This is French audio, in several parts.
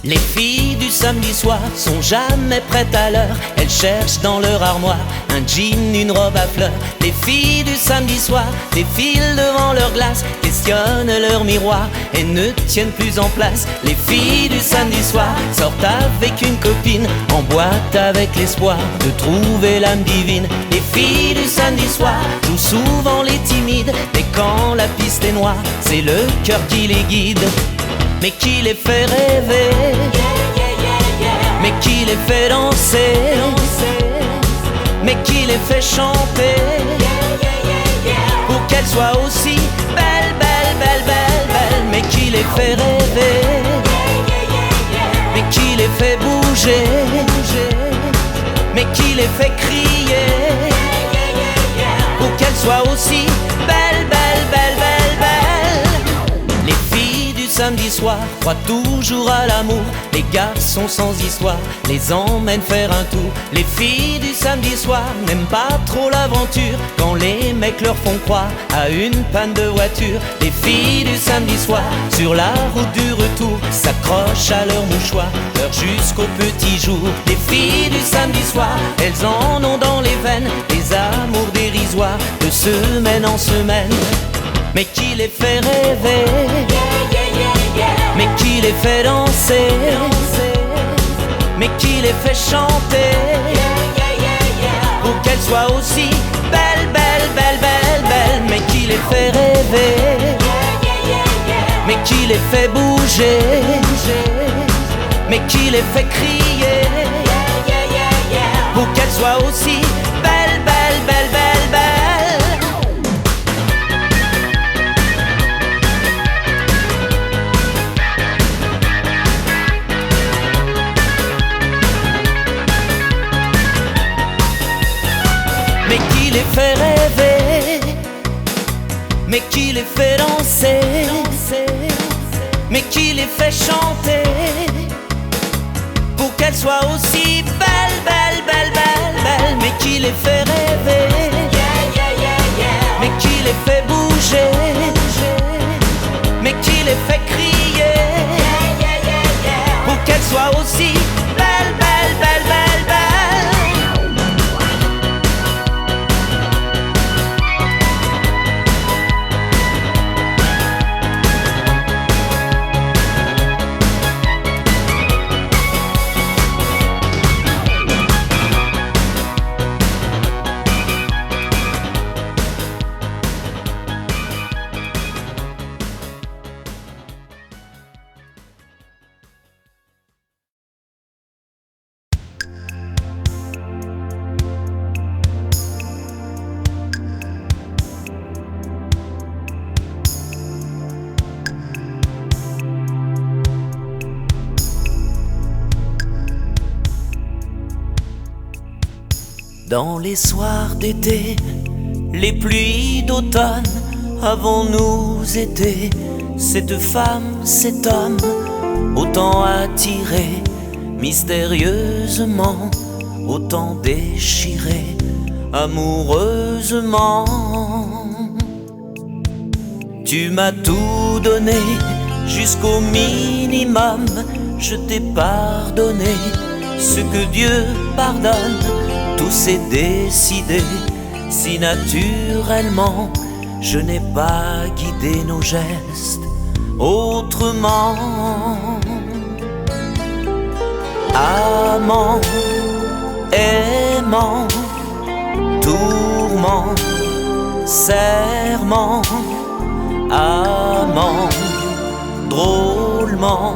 Les filles du samedi soir sont jamais prêtes à l'heure. Elles cherchent dans leur armoire un jean, une robe à fleurs. Les filles du samedi soir défilent devant leur glace, questionnent leur miroir et ne tiennent plus en place. Les filles du samedi soir sortent avec une copine, en boîte avec l'espoir de trouver l'âme divine. Les filles du samedi soir jouent souvent les timides, mais quand la piste est noire, c'est le cœur qui les guide. Mais qui les fait rêver, mais qui les fait danser, mais qui les fait chanter, pour qu'elles soient aussi belles, belles, belles, belles, belles. Mais qui les fait rêver, mais qui les fait bouger, mais qui les fait crier, pour qu'elles soient aussi belles, belles, belles, belles, belles. Les filles du samedi soir croient toujours à l'amour. Les garçons sans histoire les emmènent faire un tour. Les filles du samedi soir n'aiment pas trop l'aventure, quand les mecs leur font croire à une panne de voiture. Les filles du samedi soir sur la route du retour s'accrochent à leur mouchoir, pleurent jusqu'au petit jour. Les filles du samedi soir, elles en ont dans les veines des amours dérisoires de semaine en semaine. Mais qui les fait rêver, mais qui les fait danser, mais qui les fait chanter, pour qu'elles soient aussi belles, belles, belles, belles, belles. Mais qui les fait rêver, mais qui les fait bouger, mais qui les fait crier, pour qu'elles soient aussi belles, belles, belles, belles, belles. Mais qui les fait rêver, mais qui les fait danser, mais qui les fait chanter, pour qu'elles soient aussi belles, belles, belles, belles, belles. Mais qui les fait rêver, mais qui les fait bouger, mais qui les fait crier, pour qu'elles soient aussi belles, belles, belles, belles, belles. Dans les soirs d'été, les pluies d'automne, avons-nous été cette femme, cet homme, autant attiré mystérieusement, autant déchiré amoureusement? Tu m'as tout donné jusqu'au minimum, je t'ai pardonné ce que Dieu pardonne. Tout s'est décidé si naturellement, je n'ai pas guidé nos gestes autrement. Amant, aimant, tourment, serment, amant, drôlement,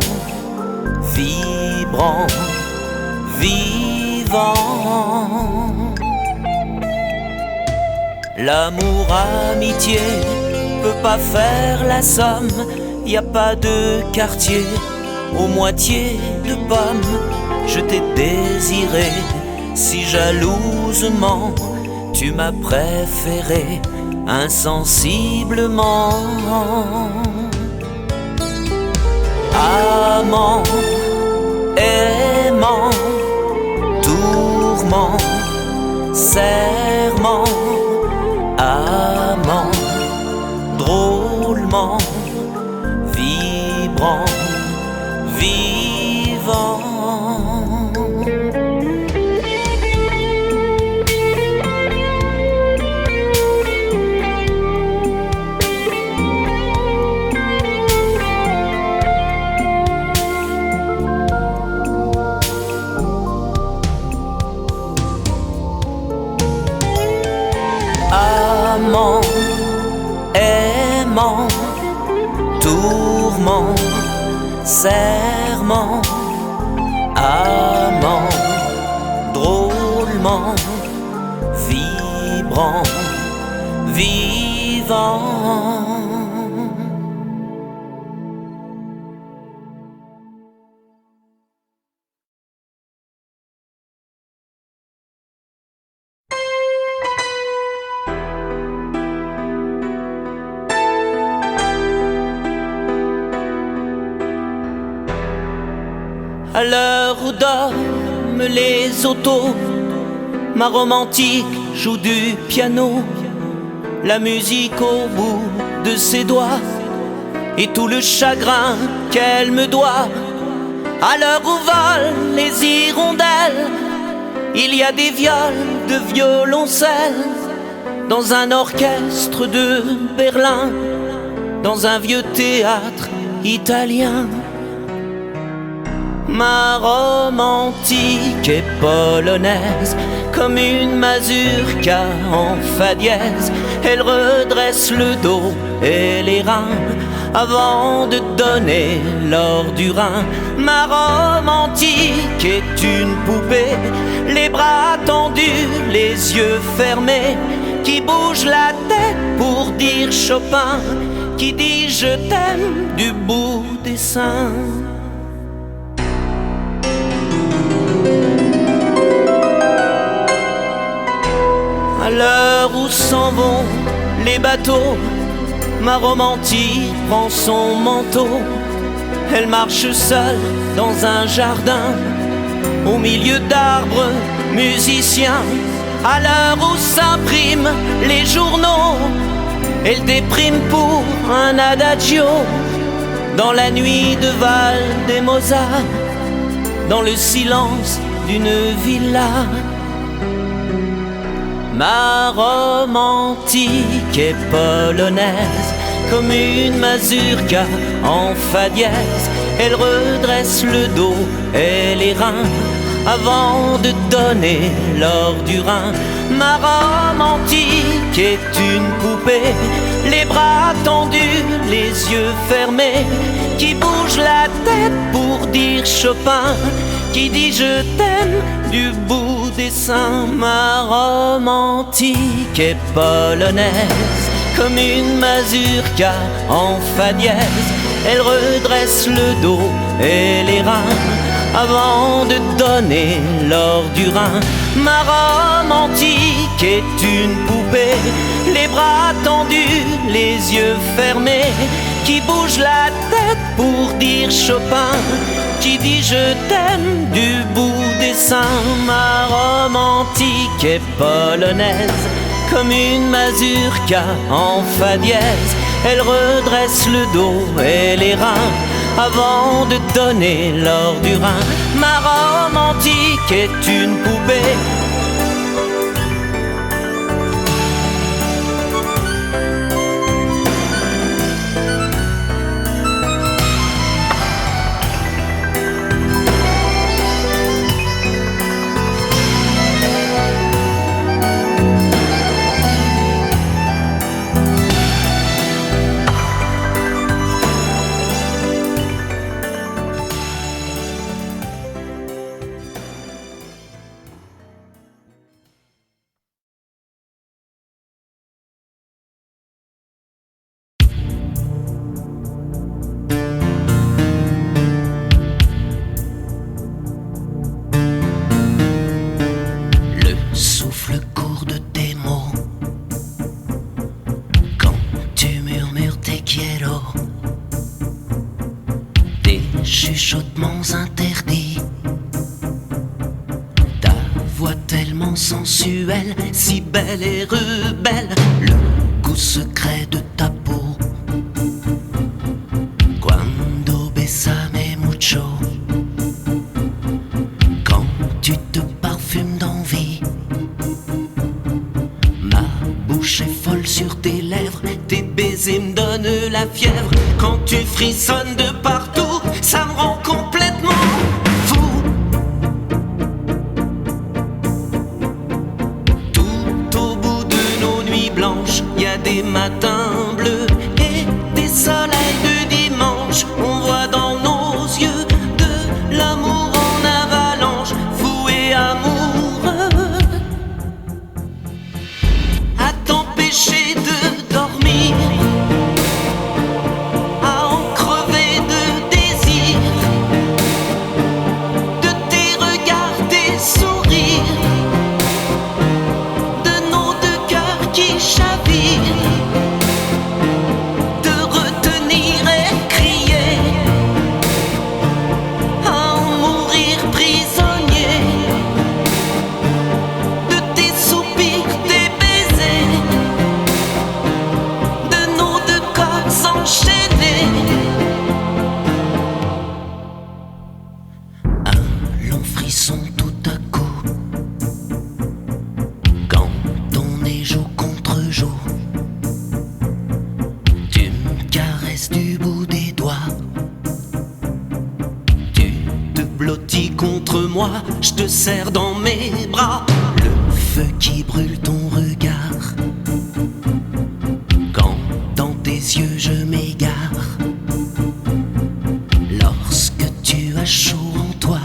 vibrant, vivant. L'amour, amitié, peut pas faire la somme. Y a pas de quartier aux moitiés de pommes. Je t'ai désiré si jalousement, tu m'as préféré insensiblement. Amant, aimant, tourment, serment, amant, drôlement, vibrant, vivant. serment, amant, drôlement, vibrant, vivant. À l'heure où dorment les autos, ma romantique joue du piano, la musique au bout de ses doigts et tout le chagrin qu'elle me doit. À l'heure où volent les hirondelles, il y a des viols de violoncelle dans un orchestre de Berlin, dans un vieux théâtre italien. Ma romantique est polonaise, comme une mazurka en fa dièse. Elle redresse le dos et les reins avant de donner l'or du Rhin. Ma romantique est une poupée, les bras tendus, les yeux fermés, qui bouge la tête pour dire Chopin, qui dit je t'aime du bout des seins. À l'heure où s'en vont les bateaux, ma romantique prend son manteau. Elle marche seule dans un jardin, au milieu d'arbres musiciens. À l'heure où s'impriment les journaux, elle déprime pour un adagio. Dans la nuit de Val-des-Mozart, dans le silence d'une villa. Ma romantique est polonaise, comme une mazurka en fa dièse. Elle redresse le dos et les reins avant de donner l'or du Rhin. Ma romantique est une poupée, les bras tendus, les yeux fermés, qui bouge la tête pour dire Chopin, qui dit je t'aime du bout des seins. Ma romantique est polonaise, comme une mazurka en fa dièse. Elle redresse le dos et les reins avant de donner l'or du Rhin. Ma romantique est une poupée, les bras tendus, les yeux fermés, qui bouge la tête pour dire Chopin, qui dit je t'aime du bout des seins. Ma romantique est polonaise, comme une mazurka en fa dièse. Elle redresse le dos et les reins avant de donner l'or du Rhin. Ma romantique est une poupée. Chuchotements interdits, ta voix tellement sensuelle, si belle et rebelle, le goût secret de ta peau. Cuando besame mucho, quand tu te parfumes d'envie, ma bouche est folle sur tes lèvres, tes baisers me donnent la fièvre. Quand tu frissonnes de partout, ça me rend complètement fou. Tout au bout de nos nuits blanches, y a des matins bleus et des soleils de dimanche. On voit dans nos blotti contre moi, je te serre dans mes bras. Le feu qui brûle ton regard, quand dans tes yeux je m'égare. Lorsque tu as chaud en toi,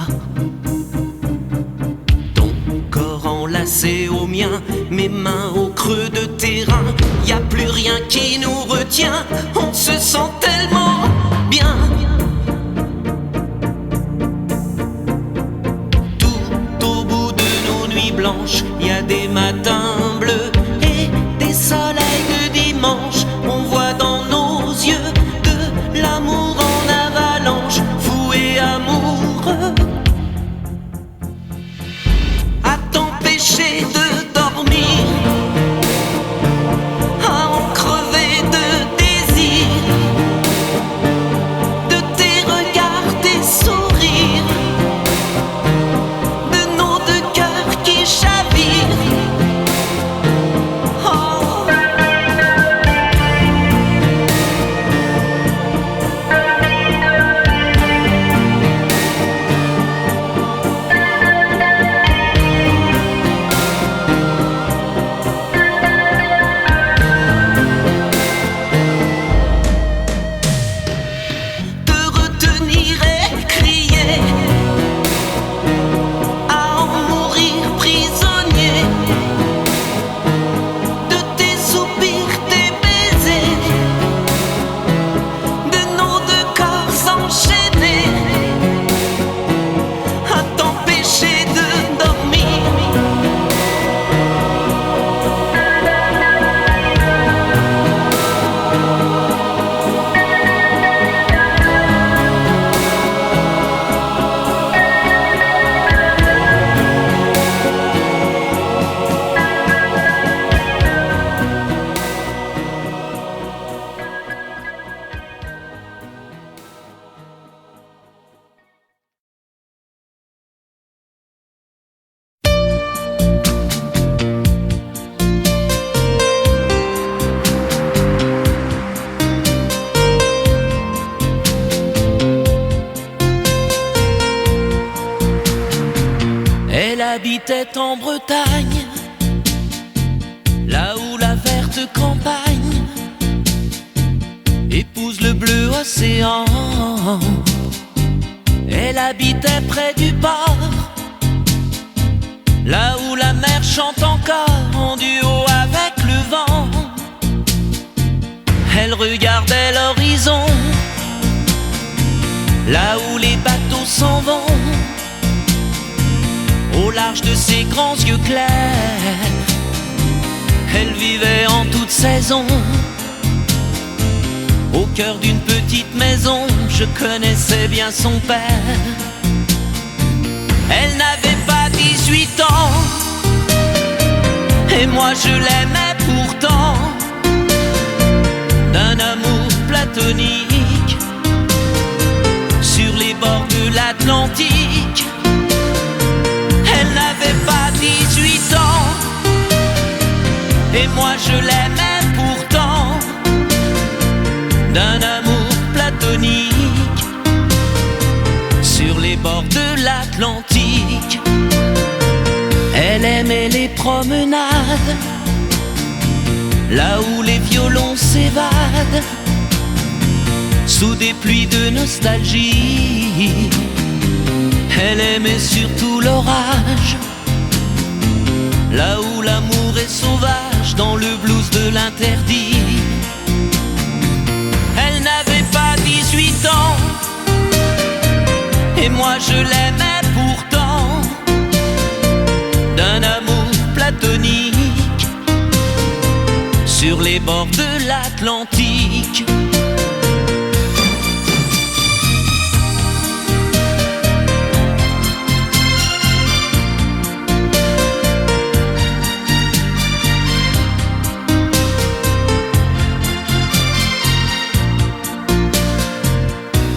ton corps enlacé au mien, mes mains au creux de tes reins. Y a plus rien qui nous retient, on se sent tellement bien. Tout au bout de nos nuits blanches, y a des matins bleus et des soleils de dimanche. On voit dans nos yeux de l'amour en avalanche, fou et amoureux, à t'empêcher de dormir, à en crever de désir, de tes regards, tes sourires, de nos deux cœurs qui chavirent. Oh. Te retenir et crier, à en mourir prisonnier, de tes soupirs, tes baisers, de nos deux corps enchaînés, à t'empêcher de dormir. Elle habitait en Bretagne, là où la verte campagne épouse le bleu océan. Elle habitait près du port, là où la mer chante encore en duo avec le vent. Elle regardait l'horizon, là où les bateaux s'en vont, au large de ses grands yeux clairs. Elle vivait en toute saison, au cœur d'une petite maison. Je connaissais bien son père. Elle n'avait pas 18 ans, et moi je l'aimais pourtant, d'un amour platonique, sur les bords de l'Atlantique. Elle n'avait pas 18 ans, et moi je l'aimais pourtant, d'un amour platonique, sur les bords de l'Atlantique. Elle aimait les promenades, là où les violons s'évadent, sous des pluies de nostalgie. Elle aimait surtout l'orage, là où l'amour est sauvage, dans le blues de l'interdit. Elle n'avait pas 18 ans, et moi je l'aimais pourtant, d'un amour platonique, sur les bords de l'Atlantique.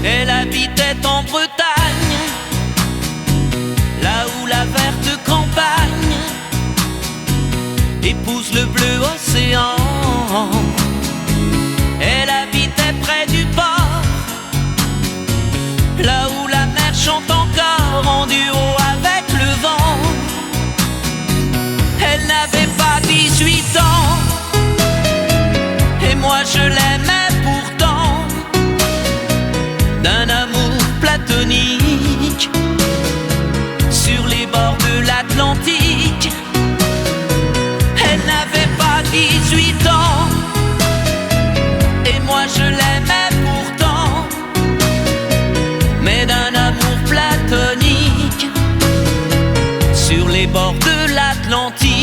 Elle habitait en Bretagne, là où la verte campagne épouse le bleu océan. Elle habitait près du port, là où la mer chante encore ans. Et moi je l'aimais pourtant d'un amour platonique sur les bords de l'Atlantique. Elle n'avait pas 18 ans et moi je l'aimais pourtant, mais d'un amour platonique sur les bords de l'Atlantique.